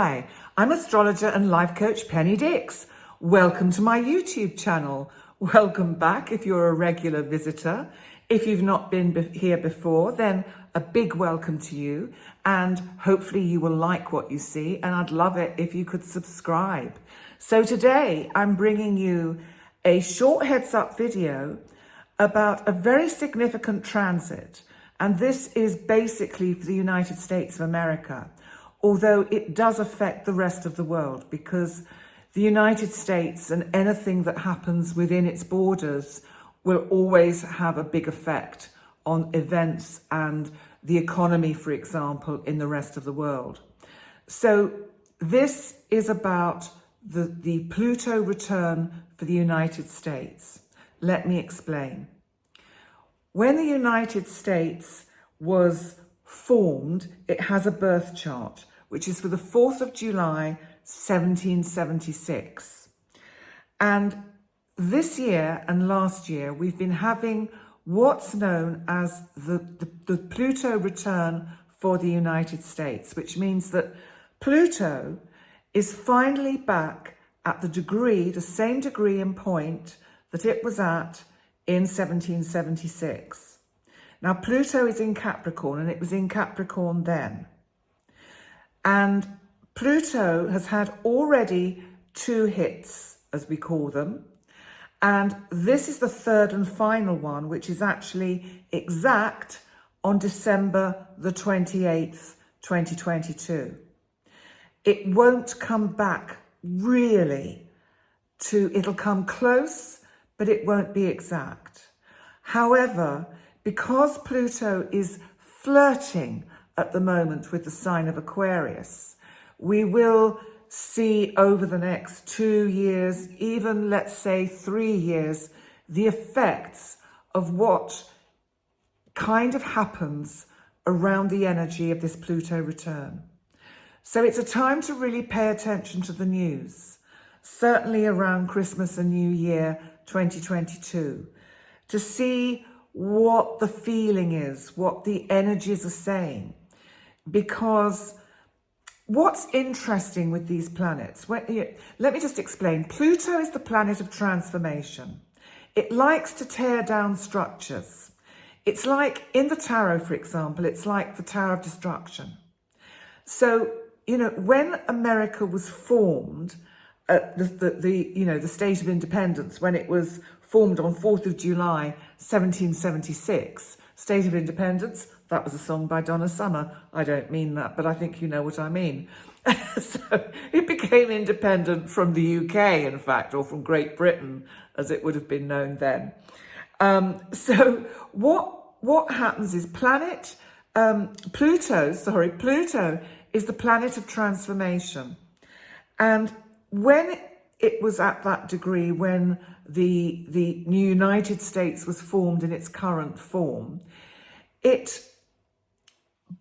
Hi, I'm astrologer and life coach Penny Dix. Welcome to my YouTube channel. Welcome back if you're a regular visitor. If you've not been here before, then a big welcome to you, and hopefully you will like what you see, and I'd love it if you could subscribe. So today I'm bringing you a short heads up video about a very significant transit, and this is basically for the United States of America, although it does affect the rest of the world, because the United States and anything that happens within its borders will always have a big effect on events and the economy, for example, in the rest of the world. So this is about the Pluto return for the United States. Let me explain. When the United States was formed, it has a birth chart, which is for the 4th of July, 1776. And this year and last year, we've been having what's known as the Pluto return for the United States, which means that Pluto is finally back at the same degree and point that it was at in 1776. Now, Pluto is in Capricorn, and it was in Capricorn then. And Pluto has had already 2 hits, as we call them. And this is the third and final one, which is actually exact on December the 28th, 2022. It won't come back really it'll come close, but it won't be exact. However, because Pluto is flirting at the moment with the sign of Aquarius, we will see over the next 2 years, even let's say 3 years, the effects of what kind of happens around the energy of this Pluto return. So it's a time to really pay attention to the news, certainly around Christmas and New Year 2022, to see what the feeling is, what the energies are saying. Because what's interesting with these planets, let me just explain. Pluto is the planet of transformation. It likes to tear down structures. It's like, in the tarot, for example, it's like the Tower of Destruction. So, when America was formed, the State of Independence, when it was formed on 4th of July, 1776, State of Independence, that was a song by Donna Summer. I don't mean that, but I think you know what I mean. So it became independent from the UK, in fact, or from Great Britain, as it would have been known then. So what happens is Pluto is the planet of transformation. And when it was at that degree, when the United States was formed in its current form, it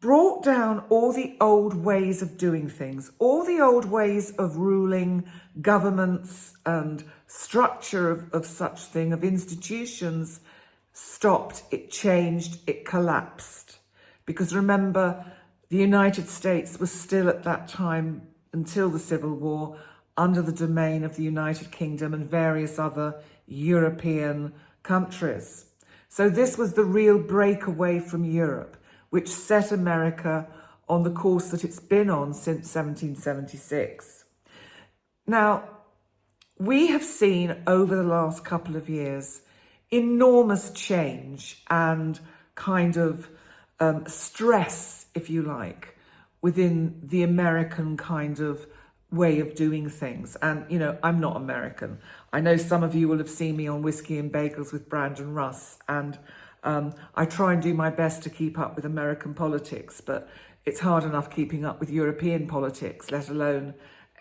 brought down all the old ways of doing things, all the old ways of ruling governments and structure of such thing, of institutions, stopped, it changed, it collapsed. Because remember, the United States was still at that time, until the Civil War, under the domain of the United Kingdom and various other European countries. So this was the real breakaway from Europe, which set America on the course that it's been on since 1776. Now, we have seen over the last couple of years enormous change and kind of stress, if you like, within the American kind of way of doing things. And, I'm not American. I know some of you will have seen me on Whiskey and Bagels with Brandon Russ, and I try and do my best to keep up with American politics, but it's hard enough keeping up with European politics, let alone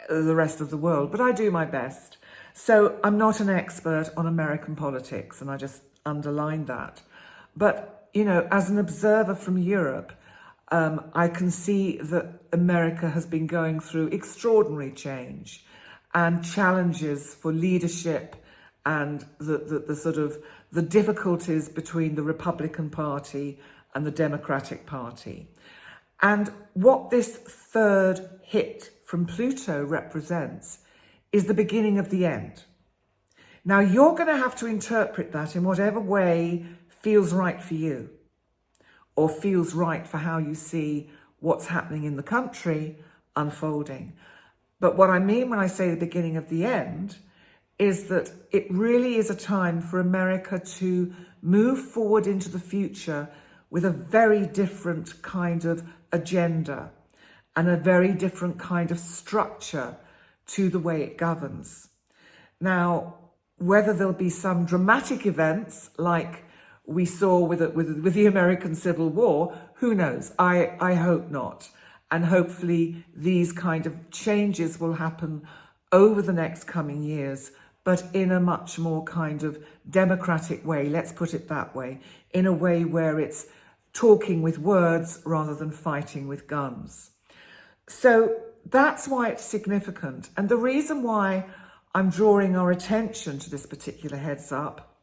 the rest of the world. But I do my best. So I'm not an expert on American politics, and I just underline that. But, as an observer from Europe, I can see that America has been going through extraordinary change and challenges for leadership, and the difficulties between the Republican Party and the Democratic Party. And what this third hit from Pluto represents is the beginning of the end. Now, you're going to have to interpret that in whatever way feels right for you, or feels right for how you see what's happening in the country unfolding. But what I mean when I say the beginning of the end is that it really is a time for America to move forward into the future with a very different kind of agenda and a very different kind of structure to the way it governs. Now, whether there'll be some dramatic events like we saw with the American Civil War, who knows? I hope not. And hopefully these kind of changes will happen over the next coming years, but in a much more kind of democratic way, let's put it that way, in a way where it's talking with words rather than fighting with guns. So that's why it's significant. And the reason why I'm drawing our attention to this particular heads up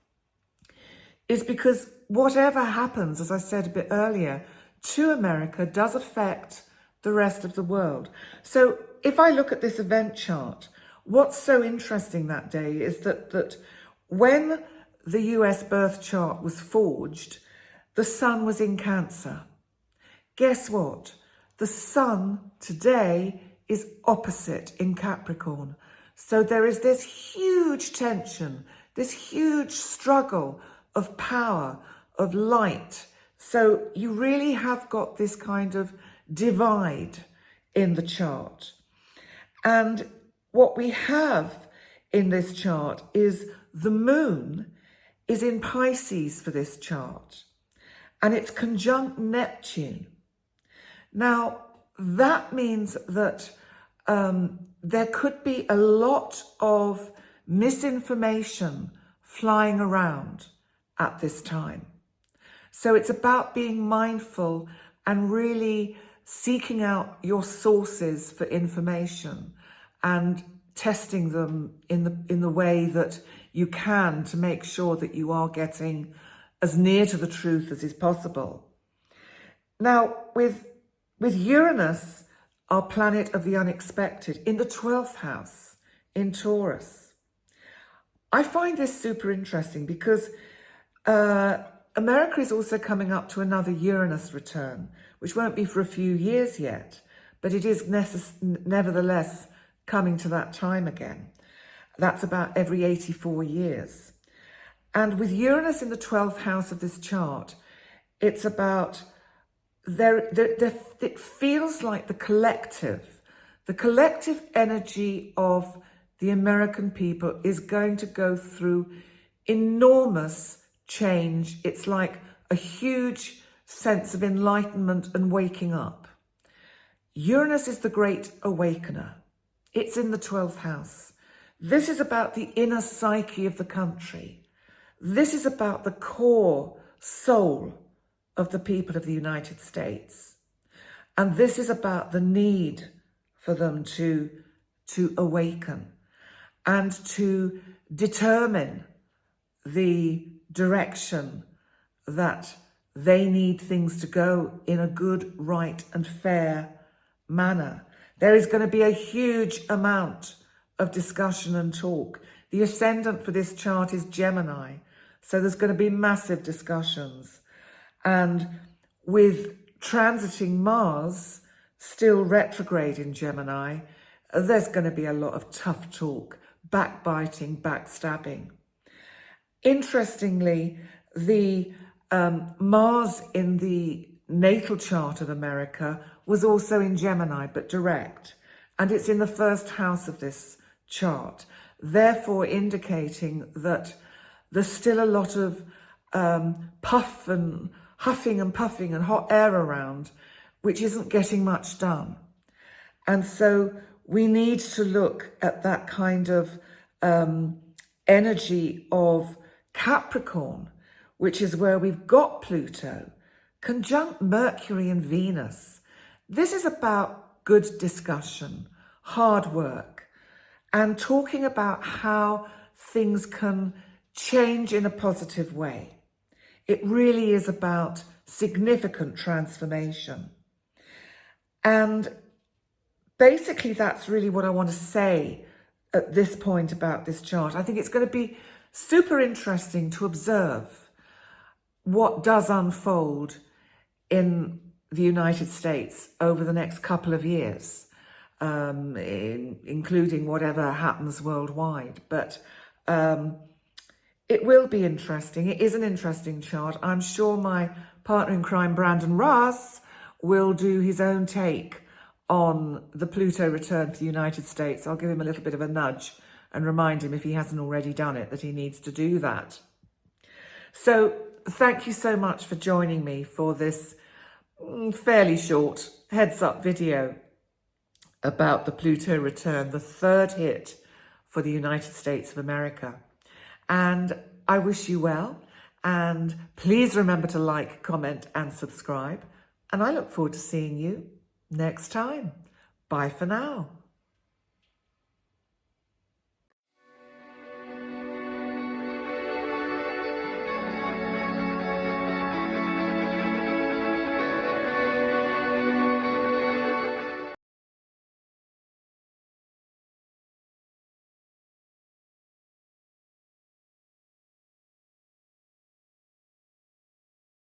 is because whatever happens, as I said a bit earlier, to America does affect the rest of the world. So if I look at this event chart, what's so interesting that day is that when the US birth chart was forged, the sun was in Cancer. Guess what? The sun today is opposite in Capricorn. So there is this huge tension, this huge struggle of power, of light. So you really have got this kind of divide in the chart. And what we have in this chart is the moon is in Pisces for this chart, and it's conjunct Neptune. Now, that means that there could be a lot of misinformation flying around at this time. So it's about being mindful and really seeking out your sources for information and testing them in the way that you can to make sure that you are getting as near to the truth as is possible. Now, with Uranus, our planet of the unexpected, in the 12th house, in Taurus, I find this super interesting because America is also coming up to another Uranus return, which won't be for a few years yet, but it is nevertheless coming to that time again. That's about every 84 years. And with Uranus in the 12th house of this chart, it's about, it feels like the collective energy of the American people is going to go through enormous change. It's like a huge sense of enlightenment and waking up. Uranus is the great awakener. It's in the 12th house. This is about the inner psyche of the country. This is about the core soul of the people of the United States. And this is about the need for them to awaken and to determine the direction that they need things to go in a good, right, and fair manner. There is going to be a huge amount of discussion and talk. The ascendant for this chart is Gemini, so there's going to be massive discussions. And with transiting Mars still retrograde in Gemini, there's going to be a lot of tough talk, backbiting, backstabbing. Interestingly, the Mars in the natal chart of America was also in Gemini, but direct. And it's in the first house of this chart, therefore indicating that there's still a lot of huffing and puffing and hot air around, which isn't getting much done. And so we need to look at that kind of energy of Capricorn, which is where we've got Pluto, conjunct Mercury and Venus. This is about good discussion, hard work, and talking about how things can change in a positive way. It really is about significant transformation. And basically, that's really what I want to say at this point about this chart. I think it's going to be super interesting to observe what does unfold in the United States over the next couple of years, including whatever happens worldwide. But it will be interesting. It is an interesting chart. I'm sure my partner in crime, Brandon Ross, will do his own take on the Pluto return to the United States. I'll give him a little bit of a nudge and remind him, if he hasn't already done it, that he needs to do that. So thank you so much for joining me for this fairly short heads-up video about the Pluto return, the third hit for the United States of America. And I wish you well, and please remember to like, comment and subscribe. And I look forward to seeing you next time. Bye for now.